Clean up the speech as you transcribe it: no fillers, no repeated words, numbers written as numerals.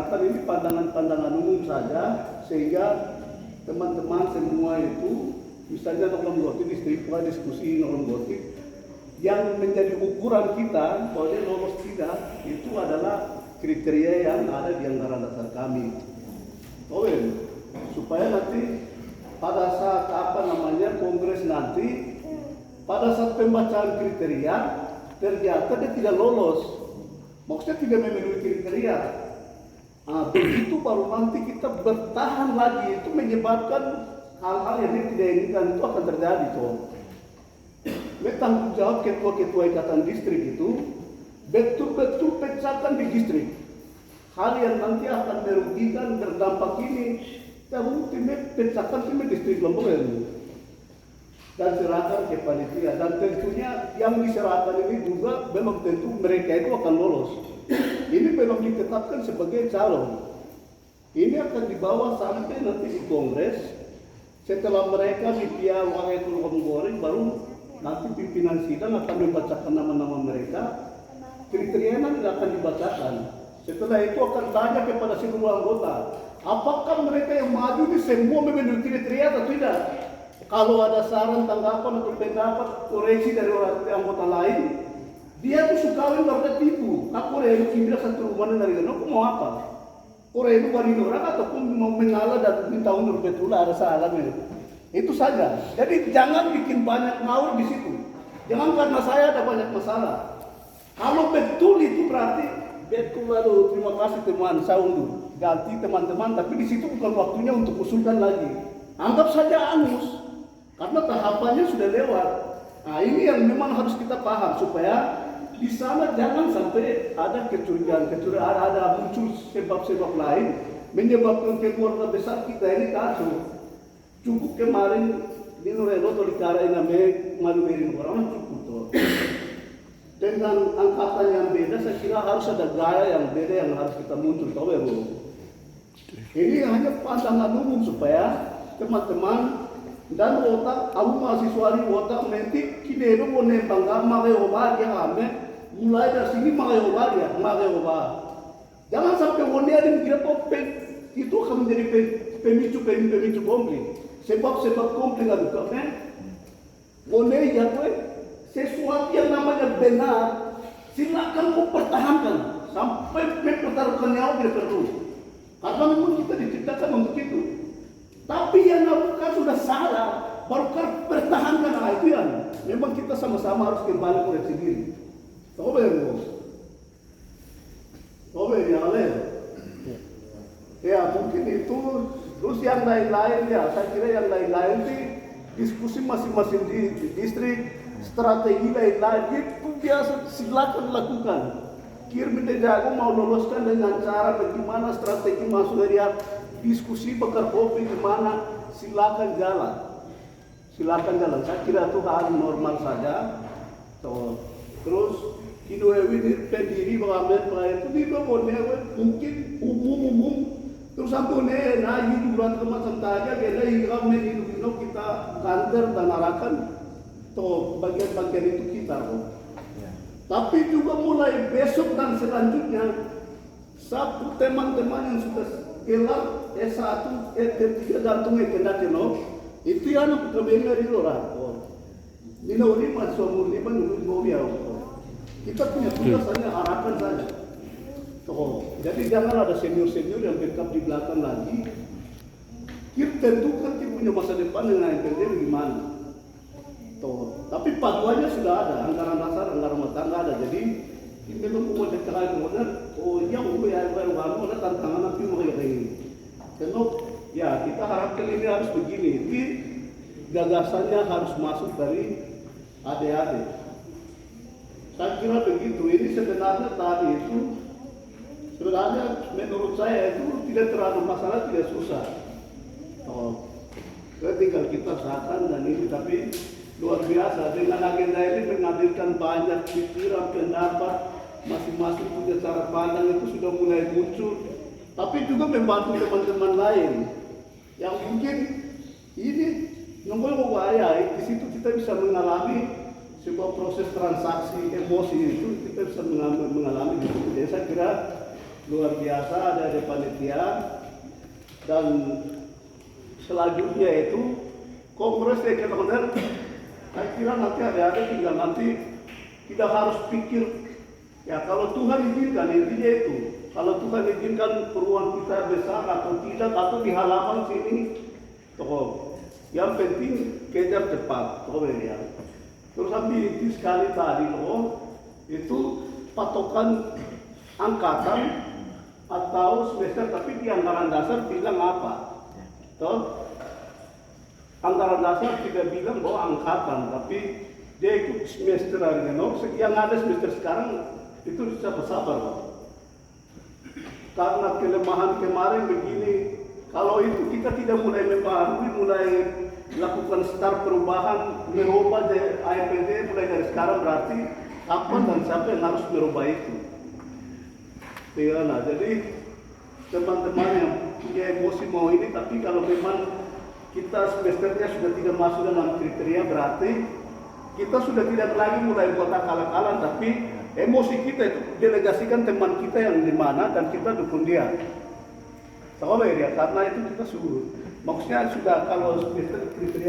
bicarakan ini pandangan-pandangan umum saja, sehingga teman-teman semua itu, misalnya Norong Gotik, diskusi Norong Gotik, yang menjadi ukuran kita bahwa dia lolos tidak, itu adalah kriteria yang ada di anggaran dasar kami. Supaya nanti pada saat kongres nanti, pada saat pembacaan kriteria, ternyata dia tidak lolos. Maksudnya tidak memenuhi kriteria. Begitu baru nanti kita bertahan lagi, itu menyebabkan hal-hal yang tidak inginkan itu akan terjadi. Tanggung jawab ketua-ketua ikatan distrik itu betul-betul pecahkan di distrik. Hal yang nanti akan merugikan berdampak ini, pecahkan di distrik Lombok dan serahkan ke panitia, dan tentunya yang diserahkan ini juga belum tentu mereka itu akan lolos. Ini belum ditetapkan sebagai calon. Ini akan dibawa sampai nanti di kongres. Setelah mereka dipilih wakil goreng, baru nanti pimpinan sidang akan membacakan nama-nama mereka. Kriteria nanti akan dibacakan. Setelah itu akan tanya kepada seluruh anggota, apakah mereka yang maju ini semua memenuhi kriteria atau tidak? Kalau ada saran, tanggapan atau pendapat, koreksi dari orang anggota lain, dia tuh suka baru tipu. Aku itu kira satu rumah dari sana, aku mau apa? Orang itu wanita orang ataupun mau mengalah dan minta undur betul ada salah itu saja. Jadi jangan bikin banyak ngawur di situ. Jangan karena saya ada banyak masalah. Kalau betul itu berarti betul. Aduh, terima kasih teman, saya undur. Ganti teman-teman, tapi di situ bukan waktunya untuk usulkan lagi. Anggap saja angus. Karena tahapannya sudah lewat. Nah, ini yang memang harus kita paham supaya di sana jangan sampai ada kecurigaan, ada muncul sebab-sebab lain menyebabkan keluarga besar kita ini kacau. Cukup kemarin di Noreno atau di Kara ini malu-maluin orang cukup tuh. Dengan angkatan yang beda, saya kira harus ada gaya yang beda yang harus kita muncul, tahu ya Bu? Ini hanya pandangan umum supaya teman-teman dan otak, aku mahasiswa di otak nanti kita mau nembang makai obat ya ame, mulai dari sini makai obat ya, makai obat. Jangan sampai wone ada yang kira itu akan menjadi pemicu konflik. Sebab konflik ada kan? Wone ya gue sesuatu yang namanya benar, silakan kau pertahankan sampai mempertaruhkan nyawa tidak perlu. Karena memang kita diciptakan untuk itu. Tapi yang lakukan sudah salah, baru pertahankan itu ya. Memang kita sama-sama harus kembali koreksi diri. Coba ya bos. Coba ya Alen. Ya mungkin itu. Terus yang lain-lain ya, saya kira yang lain-lain sih diskusi masing-masing di distrik, strategi lain-lain itu biasa silakan lakukan. Kirim jago mau loloskan dengan cara bagaimana strategi masuk dari diskusi bakar kopi gimana, silakan jalan. Saya kira itu hal normal saja. Terus ini pendiri mengambil itu juga mungkin umum. Terus sampai naik bulan kemasan saja, kita kita kantor dan arahkan bagian-bagian itu kita. Tapi juga mulai besok dan selanjutnya, satu teman-teman yang sudah kelar S1, S3 gantungnya kena itu yang aku kebengar itu orang. Ini mahasiswa murni menurut ya. Kita punya tugas hanya arahkan saja. Jadi jangan ada senior-senior yang backup di belakang lagi. Kita tentukan kita punya masa depan dengan NPD gimana. Tapi paduannya sudah ada, anggaran dasar, anggaran rumah tangga ada. Jadi ini memang mau dikatakan kemudian, baru ada tantangan nanti mau kayak ini. Karena ya kita harapkan ini harus begini. Ini gagasannya harus masuk dari adik-adik. Saya kira begitu. Ini sebenarnya tadi itu menurut saya itu tidak terlalu masalah, tidak susah. Tinggal kita sahkan dan ini, tapi luar biasa dengan agenda ini menghadirkan banyak pikiran, pendapat, masing-masing punya cara pandang itu sudah mulai muncul. Tapi juga membantu teman-teman lain yang mungkin ini nunggu bahaya. Di situ kita bisa mengalami sebuah proses transaksi emosi itu kita bisa mengalami. Jadi saya kira luar biasa dari panitia. Dan selanjutnya itu kongres teman-teman, saya kira nanti ada tinggal nanti kita harus pikir ya, kalau Tuhan izinkan, intinya itu kalau Tuhan izinkan peluang kita besar atau tidak, atau di halaman sini toh yang penting kejar cepat toh ya. Terus ambil inti sekali tadi toh itu patokan angkatan atau semester, tapi di anggaran dasar bilang apa toh? Anggaran dasar tidak bilang bahwa angkatan, tapi dia ikut semester harganya. Yang ada semester sekarang itu sabar-sabar. Karena kelemahan kemarin begini, kalau itu kita tidak mulai membaharui, mulai lakukan start perubahan, merubah APBD mulai dari sekarang, berarti kapan dan siapa yang harus merubah itu? Ya, nah, jadi teman-teman yang punya emosi mau ini, tapi kalau memang kita semesternya sudah tidak masuk dalam kriteria, berarti kita sudah tidak lagi mulai buat akal-akalan, tapi emosi kita itu delegasikan teman kita yang di mana dan kita dukung dia. Soalnya ya, karena itu kita suruh. Maksudnya sudah kalau semester kriteria